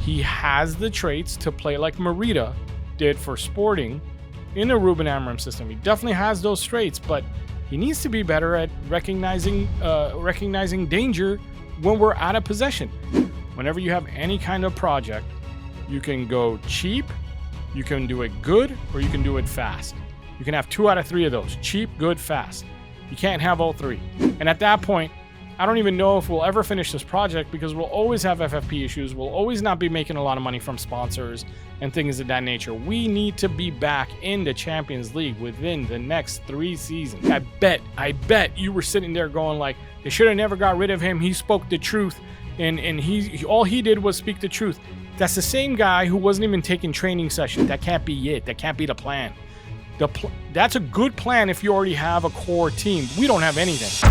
He has the traits to play like Merida did for Sporting in a Ruben Amorim system. He definitely has those traits, but he needs to be better at recognizing danger when we're out of possession. Whenever you have any kind of project, you can go cheap, you can do it good, or you can do it fast. You can have 2 out of 3 of those: cheap, good, fast. You can't have all 3. And at that point, I don't even know if we'll ever finish this project, because we'll always have FFP issues. We'll always not be making a lot of money from sponsors and things of that nature. We need to be back in the Champions League within the next 3 seasons. I bet you were sitting there going like, they should have never got rid of him. He spoke the truth, and all he did was speak the truth. That's the same guy who wasn't even taking training sessions. That can't be it. That can't be the plan. That's a good plan if you already have a core team. We don't have anything.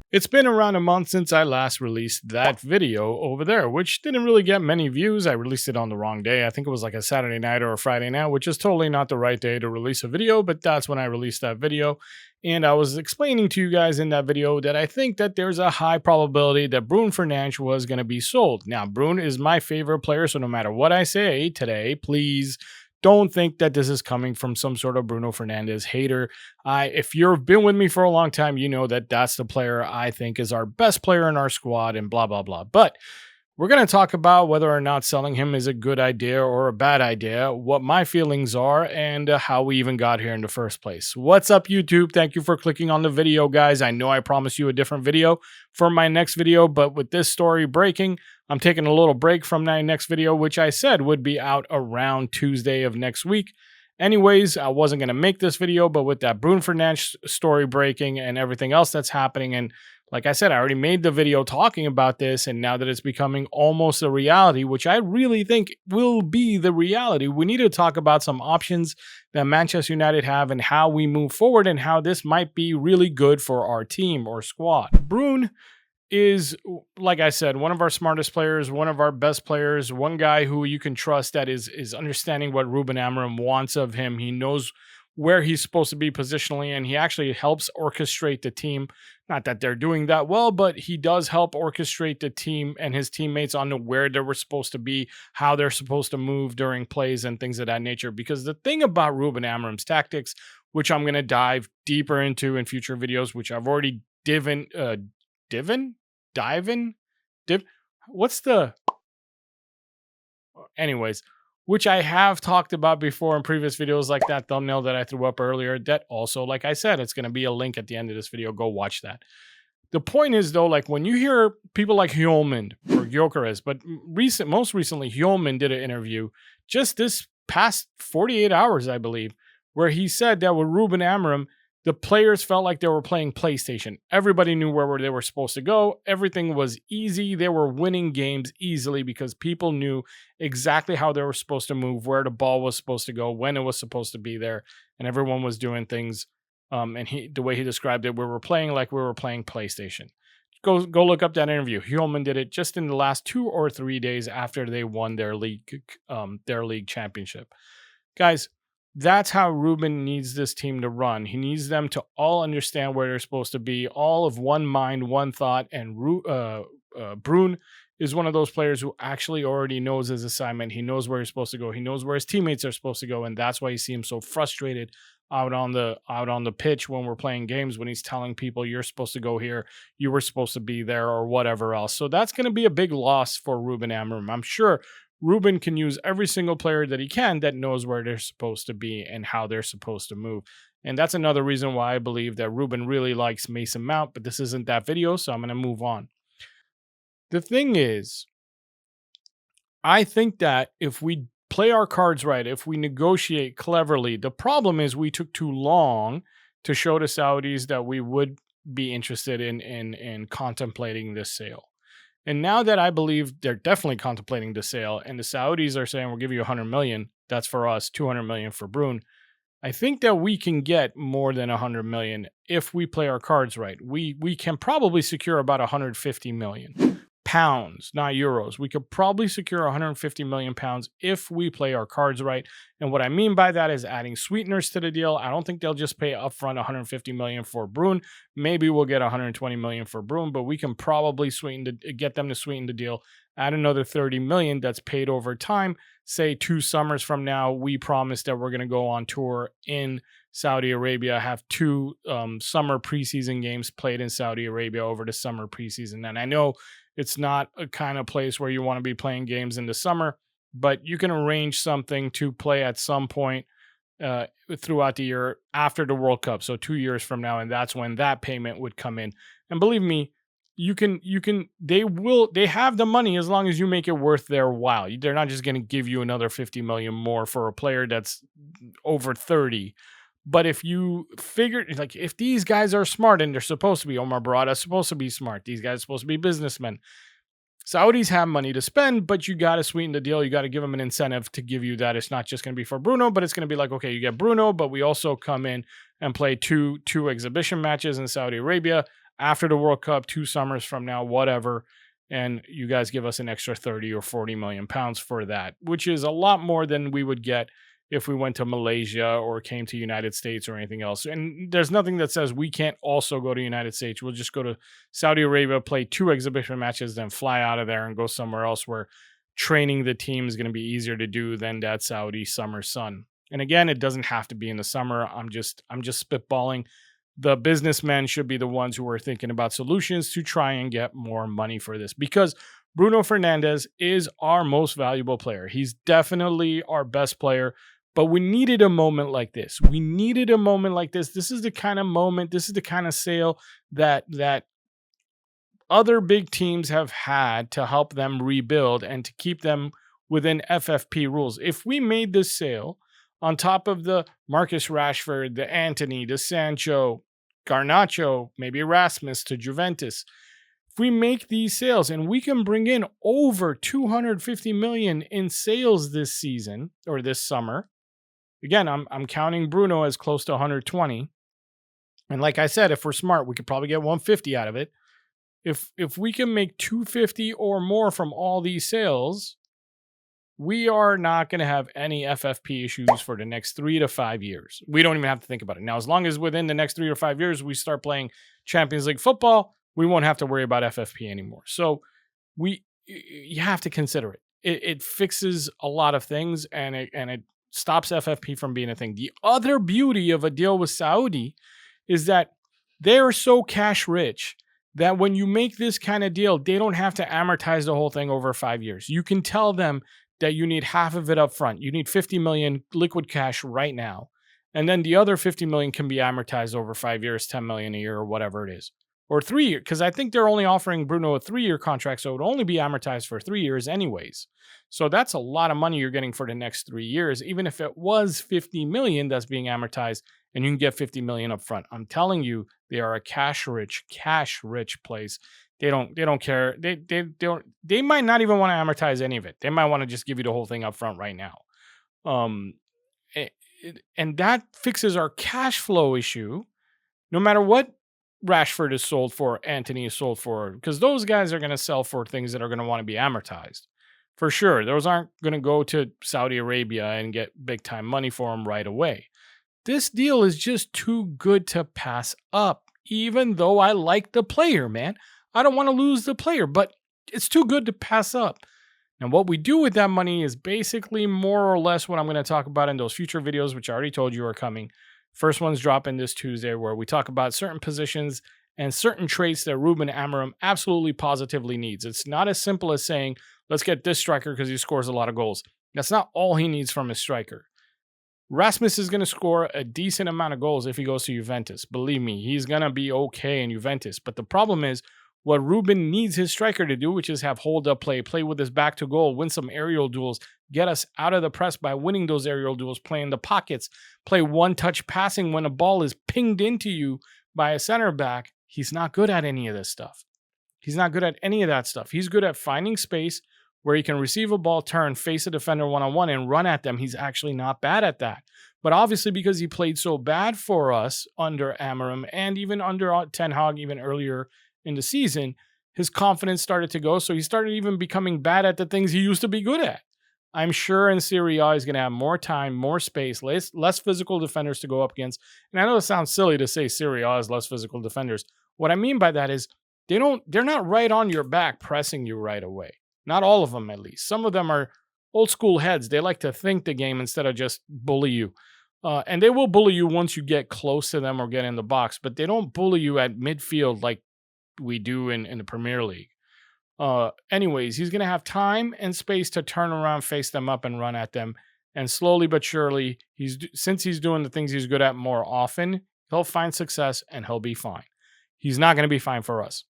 It's been around a month since I last released that video over there, which didn't really get many views. I released it on the wrong day. I think it was like a Saturday night or a Friday night, which is totally not the right day to release a video, but that's when I released that video. And I was explaining to you guys in that video that I think that there's a high probability that Bruno Fernandes was going to be sold. Now, Bruno is my favorite player, so no matter what I say today, please don't think that this is coming from some sort of Bruno Fernandes hater. If you've been with me for a long time, you know that that's the player I think is our best player in our squad and blah, blah, blah. But we're going to talk about whether or not selling him is a good idea or a bad idea, what my feelings are, and how we even got here in the first place. What's up, YouTube? Thank you for clicking on the video, guys. I know I promised you a different video for my next video, but with this story breaking, I'm taking a little break from my next video, which I said would be out around Tuesday of next week. Anyways, I wasn't going to make this video, but with that Bruno Fernandes story breaking and everything else that's happening, and like I said, I already made the video talking about this, and now that it's becoming almost a reality, which I really think will be the reality, we need to talk about some options that Manchester United have and how we move forward and how this might be really good for our team or squad. Bruno is, like I said, one of our smartest players, one of our best players, one guy who you can trust that is understanding what Ruben Amorim wants of him. He knows where he's supposed to be positionally, and he actually helps orchestrate the team. Not that they're doing that well, but he does help orchestrate the team and his teammates on where they were supposed to be, how they're supposed to move during plays and things of that nature. Because the thing about Ruben Amorim's tactics, which I'm going to dive deeper into in future videos, which I've already which I have talked about before in previous videos, like that thumbnail that I threw up earlier. That also, like I said, it's going to be a link at the end of this video. Go watch that. The point is, though, like when you hear people like Hilal or Gyökeres, but most recently, Hilal did an interview just this past 48 hours, I believe, where he said that with Ruben Amorim, the players felt like they were playing PlayStation. Everybody knew where they were supposed to go. Everything was easy. They were winning games easily because people knew exactly how they were supposed to move, where the ball was supposed to go, when it was supposed to be there, and everyone was doing things. And the way he described it, we were playing like we were playing PlayStation. Go look up that interview. Hilal did it just in the last 2 or 3 days after they won their league championship. Guys, that's how Ruben needs this team to run. He needs them to all understand where they're supposed to be, all of one mind, one thought. And Bruno is one of those players who actually already knows his assignment. He knows where he's supposed to go. He knows where his teammates are supposed to go, and that's why you see him so frustrated out on the pitch when we're playing games, when he's telling people you're supposed to go here, you were supposed to be there, or whatever else. So that's going to be a big loss for Ruben Amorim. I'm sure Ruben can use every single player that he can that knows where they're supposed to be and how they're supposed to move. And that's another reason why I believe that Ruben really likes Mason Mount, but this isn't that video, so I'm going to move on. The thing is, I think that if we play our cards right, if we negotiate cleverly, the problem is we took too long to show the Saudis that we would be interested in contemplating this sale. And now that I believe they're definitely contemplating the sale, and the Saudis are saying, we'll give you 100 million, that's for us, 200 million for Bruno, I think that we can get more than 100 million if we play our cards right. We can probably secure about 150 million. pounds, not euros. We could probably secure 150 million pounds if we play our cards right. And what I mean by that is adding sweeteners to the deal. I don't think they'll just pay upfront 150 million for Bruno. Maybe we'll get 120 million for Bruno, but we can probably get them to sweeten the deal. Add another 30 million that's paid over time. Say 2 summers from now, we promise that we're going to go on tour in Saudi Arabia, have 2 summer preseason games played in Saudi Arabia over the summer preseason. And I know it's not a kind of place where you want to be playing games in the summer, but you can arrange something to play at some point throughout the year after the World Cup. So 2 years from now, and that's when that payment would come in. And believe me, they have the money as long as you make it worth their while. They're not just going to give you another 50 million more for a player that's over 30. But if you figure, like, if these guys are smart, and they're supposed to be, Omar Barada's supposed to be smart, these guys are supposed to be businessmen. Saudis have money to spend, but you got to sweeten the deal. You got to give them an incentive to give you that. It's not just going to be for Bruno, but it's going to be like, okay, you get Bruno, but we also come in and play two exhibition matches in Saudi Arabia after the World Cup, 2 summers from now, whatever. And you guys give us an extra 30 or 40 million pounds for that, which is a lot more than we would get if we went to Malaysia or came to United States or anything else. And there's nothing that says we can't also go to United States. We'll just go to Saudi Arabia, play 2 exhibition matches, then fly out of there and go somewhere else where training the team is going to be easier to do than that Saudi summer sun. And again, it doesn't have to be in the summer. I'm just spitballing. The businessmen should be the ones who are thinking about solutions to try and get more money for this, because Bruno Fernandes is our most valuable player. He's definitely our best player. But we needed a moment like this. We needed a moment like this. This is the kind of moment, this is the kind of sale that other big teams have had to help them rebuild and to keep them within FFP rules. If we made this sale on top of the Marcus Rashford, the Antony, the Sancho, Garnacho, maybe Erasmus to Juventus, if we make these sales and we can bring in over 250 million in sales this season or this summer, again, I'm counting Bruno as close to 120. And like I said, if we're smart, we could probably get 150 out of it. If we can make 250 or more from all these sales, we are not going to have any FFP issues for the next 3 to 5 years. We don't even have to think about it. Now, as long as within the next 3 or 5 years, we start playing Champions League football, we won't have to worry about FFP anymore. So you have to consider it. It fixes a lot of things, and it stops FFP from being a thing. The other beauty of a deal with Saudi is that they're so cash rich that when you make this kind of deal, they don't have to amortize the whole thing over 5 years. You can tell them that you need half of it up front. You need 50 million liquid cash right now. And then the other 50 million can be amortized over 5 years, 10 million a year or whatever it is. Or 3 years, because I think they're only offering Bruno a 3-year contract, so it would only be amortized for 3 years anyways. So that's a lot of money you're getting for the next 3 years, even if it was 50 million that's being amortized, and you can get 50 million up front. I'm telling you, they are a cash rich place. They don't care. They might not even want to amortize any of it. They might want to just give you the whole thing up front right now. And that fixes our cash flow issue, no matter what Rashford is sold for, Antony is sold for, because those guys are going to sell for things that are going to want to be amortized. For sure. Those aren't going to go to Saudi Arabia and get big time money for them right away. This deal is just too good to pass up, even though I like the player, man. I don't want to lose the player, but it's too good to pass up. And what we do with that money is basically more or less what I'm going to talk about in those future videos, which I already told you are coming. First one's dropping this Tuesday, where we talk about certain positions and certain traits that Ruben Amorim absolutely positively needs. It's not as simple as saying, let's get this striker because he scores a lot of goals. That's not all he needs from his striker. Rasmus is going to score a decent amount of goals if he goes to Juventus. Believe me, he's going to be okay in Juventus. But the problem is, what Ruben needs his striker to do, which is have hold-up play with his back to goal, win some aerial duels, get us out of the press by winning those aerial duels, play in the pockets, play one-touch passing when a ball is pinged into you by a center back. He's not good at any of this stuff. He's not good at any of that stuff. He's good at finding space where he can receive a ball, turn, face a defender one-on-one, and run at them. He's actually not bad at that. But obviously, because he played so bad for us under Amorim and even under Ten Hag even earlier in the season, his confidence started to go. So he started even becoming bad at the things he used to be good at. I'm sure in Serie A he's going to have more time, more space, less physical defenders to go up against. And I know it sounds silly to say Serie A has less physical defenders. What I mean by that is they're not right on your back pressing you right away. Not all of them, at least. Some of them are old school heads. They like to think the game instead of just bully you. And they will bully you once you get close to them or get in the box, but they don't bully you at midfield like we do in the Premier League. Anyways, he's going to have time and space to turn around, face them up, and run at them. And slowly but surely, since he's doing the things he's good at more often, he'll find success and he'll be fine. He's not going to be fine for us.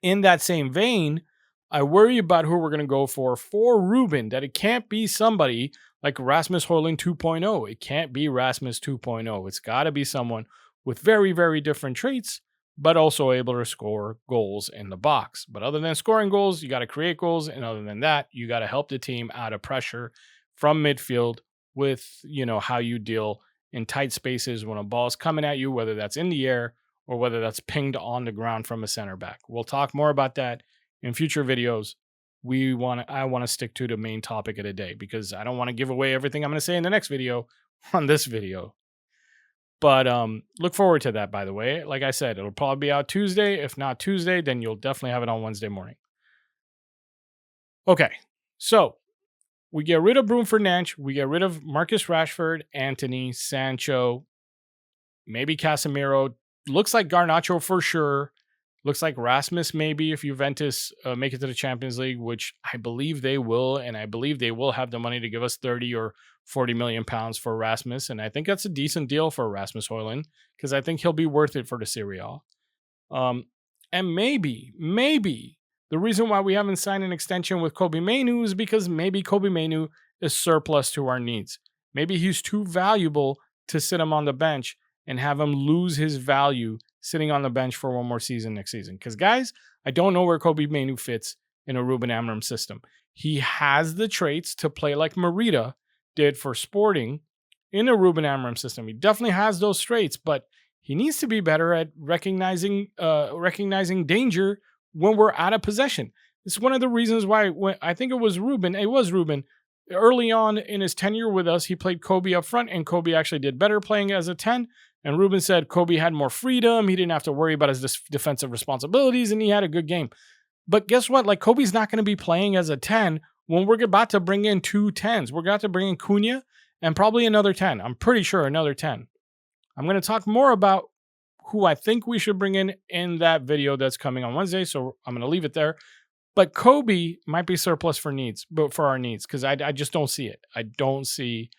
In that same vein, I worry about who we're going to go for Ruben, that it can't be somebody like Rasmus Højlund 2.0. It can't be Rasmus 2.0. It's got to be someone with very, very different traits, but also able to score goals in the box. But other than scoring goals, you got to create goals. And other than that, you got to help the team out of pressure from midfield with, how you deal in tight spaces when a ball's coming at you, whether that's in the air or whether that's pinged on the ground from a center back. We'll talk more about that in future videos. I want to stick to the main topic of the day because I don't want to give away everything I'm going to say in the next video on this video. But look forward to that, by the way. Like I said, it'll probably be out Tuesday. If not Tuesday, then you'll definitely have it on Wednesday morning. Okay, so we get rid of Bruno Fernandes. We get rid of Marcus Rashford, Antony, Sancho, maybe Casemiro. Looks like Garnacho for sure. Looks like Rasmus maybe if Juventus make it to the Champions League, which I believe they will. And I believe they will have the money to give us 30 or 40 million pounds for Rasmus. And I think that's a decent deal for Rasmus Højlund because I think he'll be worth it for the Serie A. And maybe the reason why we haven't signed an extension with Kobbie Mainoo is because maybe Kobbie Mainoo is surplus to our needs. Maybe he's too valuable to sit him on the bench and have him lose his value sitting on the bench for one more season next season. Because, guys, I don't know where Kobbie Mainoo fits in a Ruben Amorim system. He has the traits to play like Merida did for Sporting in a Ruben Amorim system. He definitely has those traits, but he needs to be better at recognizing danger when we're out of possession. It's one of the reasons why I think it was Ruben, early on in his tenure with us, he played Kobbie up front, and Kobbie actually did better playing as a 10. And Ruben said Kobbie had more freedom. He didn't have to worry about his defensive responsibilities, and he had a good game. But guess what? Like, Kobbie's not going to be playing as a 10 when we're about to bring in 2 10s. We're about to bring in Cunha and probably another 10. I'm pretty sure another 10. I'm going to talk more about who I think we should bring in that video that's coming on Wednesday, so I'm going to leave it there. But Kobbie might be surplus for our needs, because I just don't see it. I don't see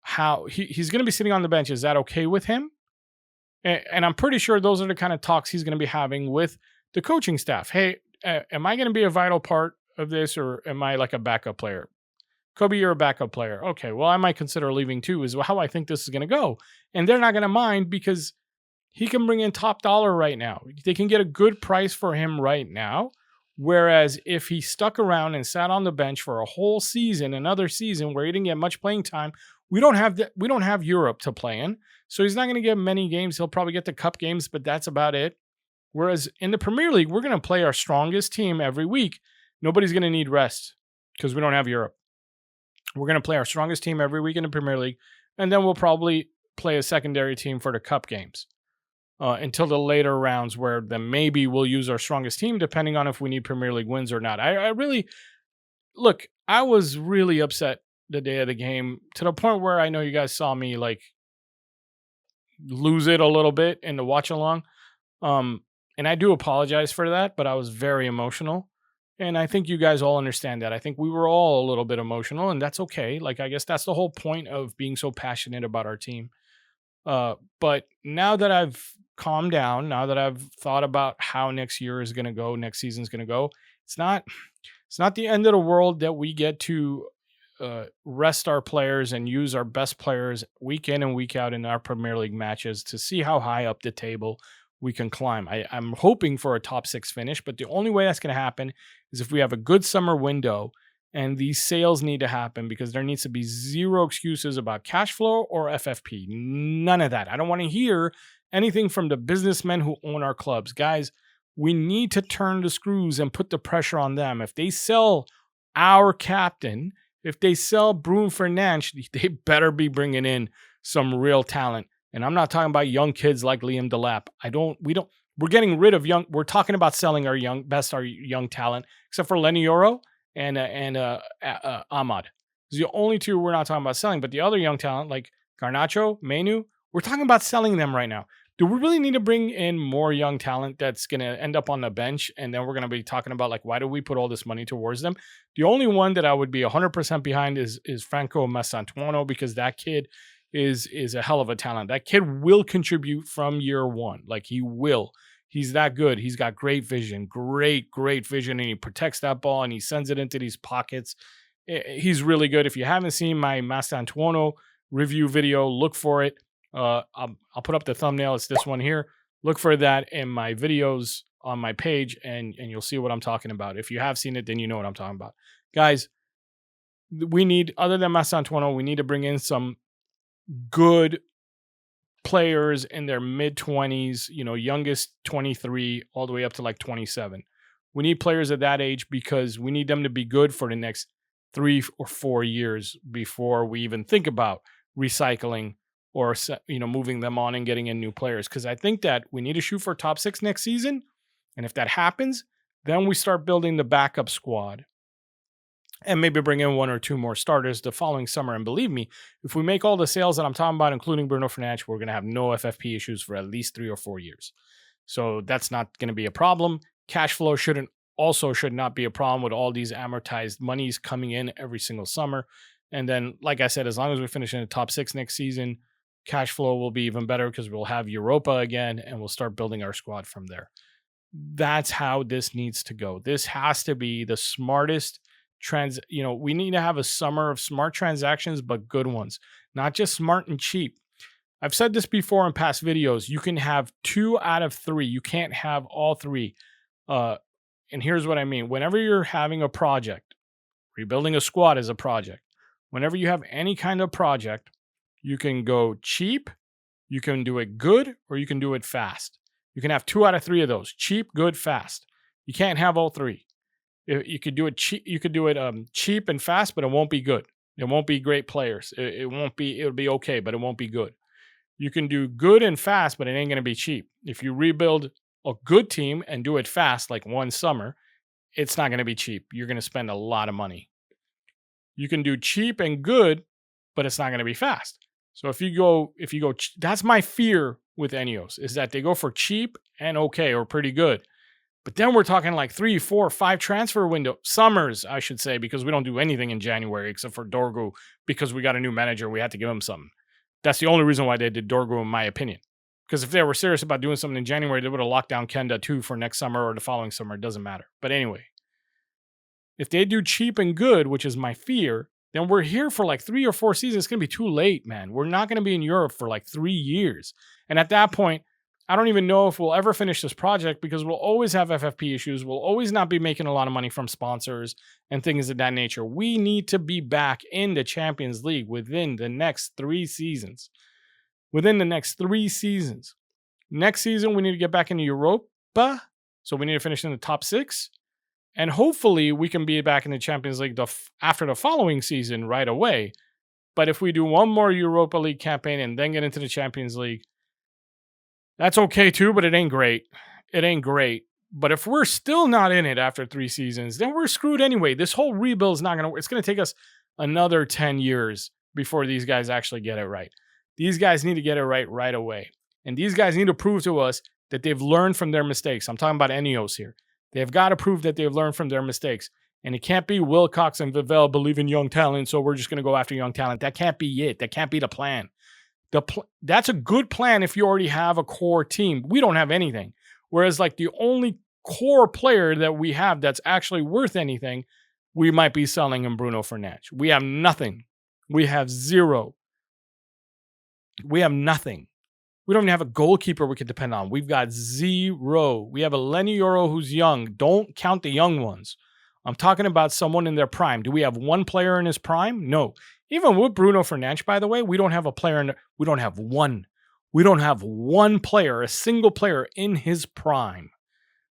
how he's going to be sitting on the bench. Is that okay with him? And I'm pretty sure those are the kind of talks he's going to be having with the coaching staff. Hey, am I going to be a vital part of this, or am I like a backup player? Kobbie, you're a backup player. Okay, well, I might consider leaving too, is how I think this is going to go. And they're not going to mind because he can bring in top dollar right now. They can get a good price for him right now. Whereas if he stuck around and sat on the bench for a whole season, another season where he didn't get much playing time, we don't have Europe to play in. So he's not going to get many games. He'll probably get the cup games, but that's about it. Whereas in the Premier League, we're going to play our strongest team every week. Nobody's going to need rest because we don't have Europe. We're going to play our strongest team every week in the Premier League, and then we'll probably play a secondary team for the cup games until the later rounds, where then maybe we'll use our strongest team depending on if we need Premier League wins or not. I was really upset the day of the game, to the point where I know you guys saw me like lose it a little bit in the watch along. And I do apologize for that, but I was very emotional. And I think you guys all understand that. I think we were all a little bit emotional, and that's okay. Like, I guess that's the whole point of being so passionate about our team. But now that I've calmed down, now that I've thought about how next year is going to go, next season's going to go, it's not the end of the world that we get to rest our players and use our best players week in and week out in our Premier League matches to see how high up the table we can climb. I'm hoping for a top 6 finish, but the only way that's going to happen is if we have a good summer window, and these sales need to happen, because there needs to be zero excuses about cash flow or FFP. None of that. I don't want to hear anything from the businessmen who own our clubs. Guys, We need to turn the screws and put the pressure on them. If they sell our captain, if they sell Bruno Fernandes, they better be bringing in some real talent. And I'm not talking about young kids like Liam Delap. We're getting rid of we're talking about selling our young talent, except for Lenny Yoro and Ahmad. These are the only two we're not talking about selling, but the other young talent like Garnacho, Mainoo, we're talking about selling them right now. Do we really need to bring in more young talent that's going to end up on the bench? And then we're going to be talking about, like, why do we put all this money towards them? The only one that I would be 100% behind is Franco Massantuono, because that kid is a hell of a talent. That kid will contribute from year one. Like, he will. He's that good. He's got great vision, great vision, and he protects that ball and he sends it into these pockets. He's really good. If you haven't seen my Massantuono review video, look for it. I'll put up the thumbnail. It's this one here. Look for that in my videos on my page, and you'll see what I'm talking about. If you have seen it, then you know what I'm talking about. Guys, we need, other than Massantuono, we need to bring in some good players in their mid-20s, youngest 23, all the way up to like 27. We need players at that age because we need them to be good for the next 3 or 4 years before we even think about recycling or moving them on and getting in new players. Because I think that we need to shoot for top 6 next season. And if that happens, then we start building the backup squad and maybe bring in 1 or 2 more starters the following summer. And believe me, if we make all the sales that I'm talking about, including Bruno Fernandes, we're going to have no FFP issues for at least 3 or 4 years. So that's not going to be a problem. Cash flow should not be a problem with all these amortized monies coming in every single summer. And then, like I said, as long as we finish in the top 6 next season, cash flow will be even better because we'll have Europa again and we'll start building our squad from there. That's how this needs to go. This has to be the smartest we need to have a summer of smart transactions, but good ones, not just smart and cheap. I've said this before in past videos. You can have 2 out of 3. You can't have all 3. And here's what I mean. Whenever you're having a project, rebuilding a squad is a project. Whenever you have any kind of project, you can go cheap, you can do it good, or you can do it fast. You can have 2 out of 3 of those: cheap, good, fast. You can't have all 3. You could do it cheap. You could do it cheap and fast, but it won't be good. It won't be great players. It won't be. It'll be okay, but it won't be good. You can do good and fast, but it ain't gonna be cheap. If you rebuild a good team and do it fast, like one summer, it's not gonna be cheap. You're gonna spend a lot of money. You can do cheap and good, but it's not gonna be fast. So if you go, that's my fear with INEOS, is that they go for cheap and okay or pretty good. But then we're talking like 3, 4, 5 transfer window summers, I should say, because we don't do anything in January except for Dorgu, because we got a new manager. We had to give him something. That's the only reason why they did Dorgu, in my opinion. Because if they were serious about doing something in January, they would have locked down Kenda too for next summer or the following summer. It doesn't matter. But anyway, if they do cheap and good, which is my fear, then we're here for like 3 or 4 seasons. It's going to be too late, man. We're not going to be in Europe for like 3 years. And at that point, I don't even know if we'll ever finish this project, because we'll always have FFP issues. We'll always not be making a lot of money from sponsors and things of that nature. We need to be back in the Champions League within the next 3 seasons. Next season, we need to get back into Europa. So we need to finish in the top 6. And hopefully we can be back in the Champions League after the following season right away. But if we do one more Europa League campaign and then get into the Champions League, that's okay too, but it ain't great. But if we're still not in it after 3 seasons, then we're screwed anyway. This whole rebuild is not going to work. It's going to take us another 10 years before these guys actually get it right. These guys need to get it right away. And these guys need to prove to us that they've learned from their mistakes. I'm talking about INEOS here. They've got to prove that they've learned from their mistakes. And it can't be Wilcox and Vivell believe in young talent, so we're just going to go after young talent. That can't be it. That can't be the plan. That's a good plan if you already have a core team. We don't have anything. Whereas like the only core player that we have that's actually worth anything, we might be selling him Bruno Fernandes. We have nothing. We have 0. We have nothing. We don't even have a goalkeeper we could depend on. We've got 0. We have a Lenny Yoro who's young. Don't count the young ones. I'm talking about someone in their prime. Do we have one player in his prime? No. Even with Bruno Fernandes, by the way, we don't have a player. We don't have one. We don't have one player, a single player in his prime.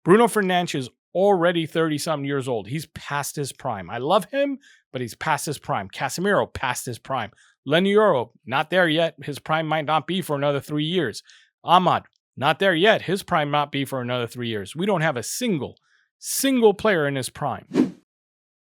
Bruno Fernandes is already 30-something years old. He's past his prime. I love him, but he's past his prime. Casemiro, past his prime. Lenioro, not there yet. His prime might not be for another 3 years. Ahmad, not there yet. His prime might be for another 3 years. We don't have a single player in his prime.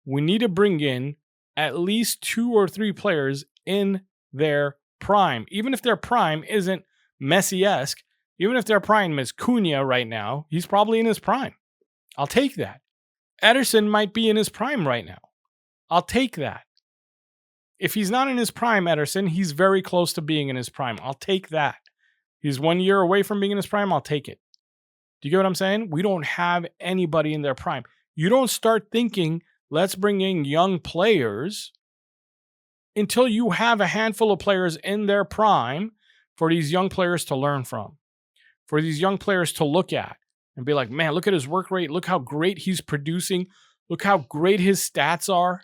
We need to bring in at least 2 or 3 players in their prime. Even if their prime isn't Messi-esque, even if their prime is Cunha right now, he's probably in his prime. I'll take that. Ederson might be in his prime right now. I'll take that. If he's not in his prime, Ederson, he's very close to being in his prime. I'll take that. He's 1 year away from being in his prime. I'll take it. Do you get what I'm saying? We don't have anybody in their prime. You don't start thinking, let's bring in young players until you have a handful of players in their prime for these young players to learn from, for these young players to look at and be like, man, look at his work rate. Look how great he's producing. Look how great his stats are.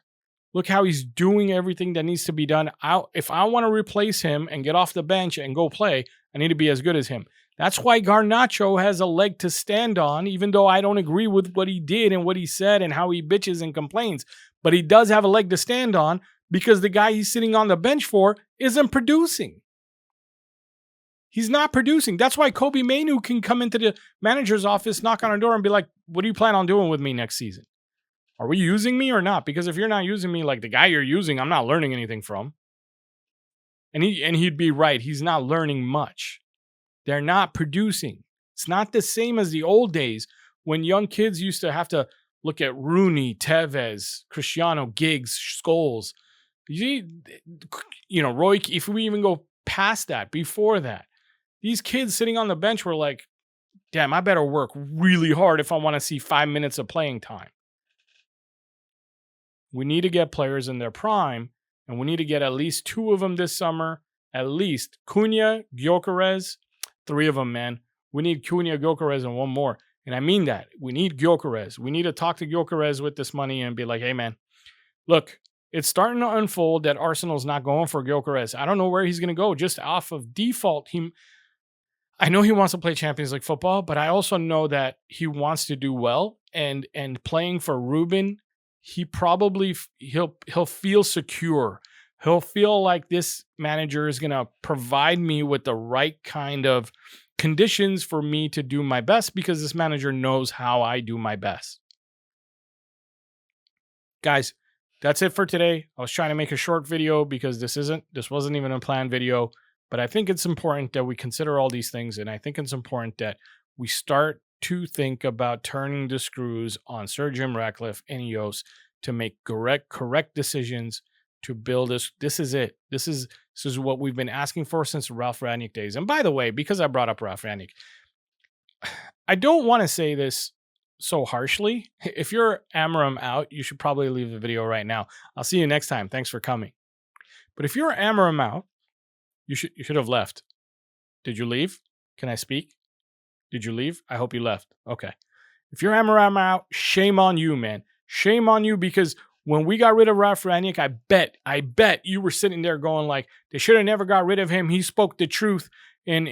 Look how he's doing everything that needs to be done. If I want to replace him and get off the bench and go play, I need to be as good as him. That's why Garnacho has a leg to stand on, even though I don't agree with what he did and what he said and how he bitches and complains. But he does have a leg to stand on because the guy he's sitting on the bench for isn't producing. He's not producing. That's why Kobbie Mainoo can come into the manager's office, knock on a door and be like, what do you plan on doing with me next season? Are we using me or not? Because if you're not using me like the guy you're using, I'm not learning anything from. And he'd be right. He's not learning much. They're not producing. It's not the same as the old days when young kids used to have to look at Rooney, Tevez, Cristiano, Giggs, Scholes. You know, Roy, if we even go past that, before that, these kids sitting on the bench were like, damn, I better work really hard if I want to see 5 minutes of playing time. We need to get players in their prime, and we need to get at least 2 of them this summer. At least Cunha, Gyökeres, 3 of them, man. We need Cunha, Gyökeres, and 1 more. And I mean that. We need Gyökeres. We need to talk to Gyökeres with this money and be like, hey, man, look, it's starting to unfold that Arsenal's not going for Gyökeres. I don't know where he's going to go. Just off of default, I know he wants to play Champions League football, but I also know that he wants to do well. And playing for Ruben, he'll feel secure. He'll feel like this manager is going to provide me with the right kind of conditions for me to do my best because this manager knows how I do my best. Guys, that's it for today. I was trying to make a short video because this wasn't even a planned video, but I think it's important that we consider all these things, and I think it's important that we start to think about turning the screws on Sir Jim Ratcliffe and INEOS to make correct decisions to build this. This is it. This is what we've been asking for since Ralf Rangnick days. And by the way, because I brought up Ralf Rangnick, I don't want to say this so harshly. If you're Amorim out, you should probably leave the video right now. I'll see you next time. Thanks for coming. But if you're Amorim out, you should have left. Did you leave? Can I speak? Did you leave? I hope you left. Okay. If you're Amorim out, shame on you, man. Shame on you, because when we got rid of Ralf Rangnick, I bet you were sitting there going like, they should have never got rid of him. He spoke the truth, and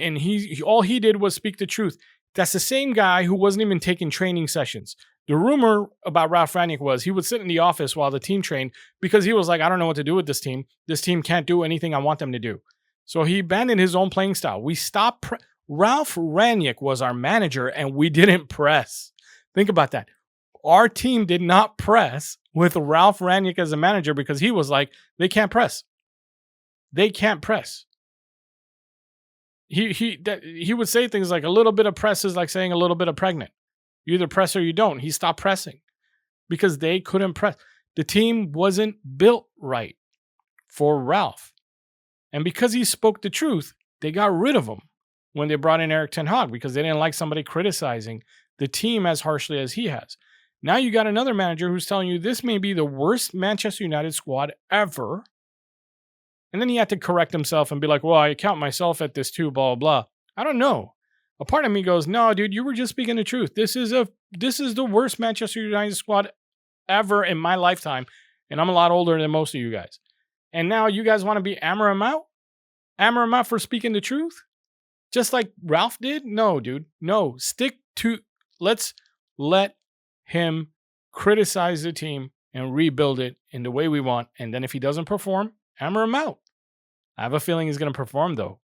all he did was speak the truth. That's the same guy who wasn't even taking training sessions. The rumor about Ralf Rangnick was he would sit in the office while the team trained because he was like, I don't know what to do with this team. This team can't do anything I want them to do. So he abandoned his own playing style. We stopped. Ralf Rangnick was our manager, and we didn't press. Think about that. Our team did not press with Ralf Rangnick as a manager because he was like, they can't press. They can't press. He would say things like a little bit of press is like saying a little bit of pregnant. You either press or you don't. He stopped pressing because they couldn't press. The team wasn't built right for Ralf. And because he spoke the truth, they got rid of him when they brought in Erik ten Hag because they didn't like somebody criticizing the team as harshly as he has. Now you got another manager who's telling you this may be the worst Manchester United squad ever. And then he had to correct himself and be like, well, I count myself at this too, blah, blah, blah. I don't know. A part of me goes, no, dude, you were just speaking the truth. This is the worst Manchester United squad ever in my lifetime. And I'm a lot older than most of you guys. And now you guys want to be Amorim out? Amorim out for speaking the truth? Just like Ralph did? No, dude. No. Let's Let him criticize the team and rebuild it in the way we want. And then if he doesn't perform, hammer him out. I have a feeling he's going to perform, though.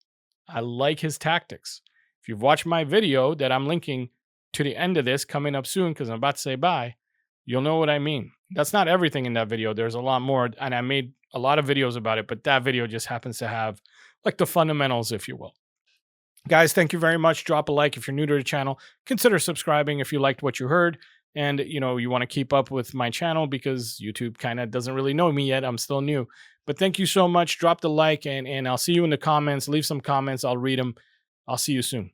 I like his tactics. If you've watched my video that I'm linking to the end of this coming up soon, because I'm about to say bye, you'll know what I mean. That's not everything in that video. There's a lot more, and I made a lot of videos about it, but that video just happens to have like the fundamentals, if you will. Guys, thank you very much. Drop a like if you're new to the channel. Consider subscribing if you liked what you heard. And, you want to keep up with my channel because YouTube kind of doesn't really know me yet. I'm still new. But thank you so much. Drop the like and I'll see you in the comments. Leave some comments. I'll read them. I'll see you soon.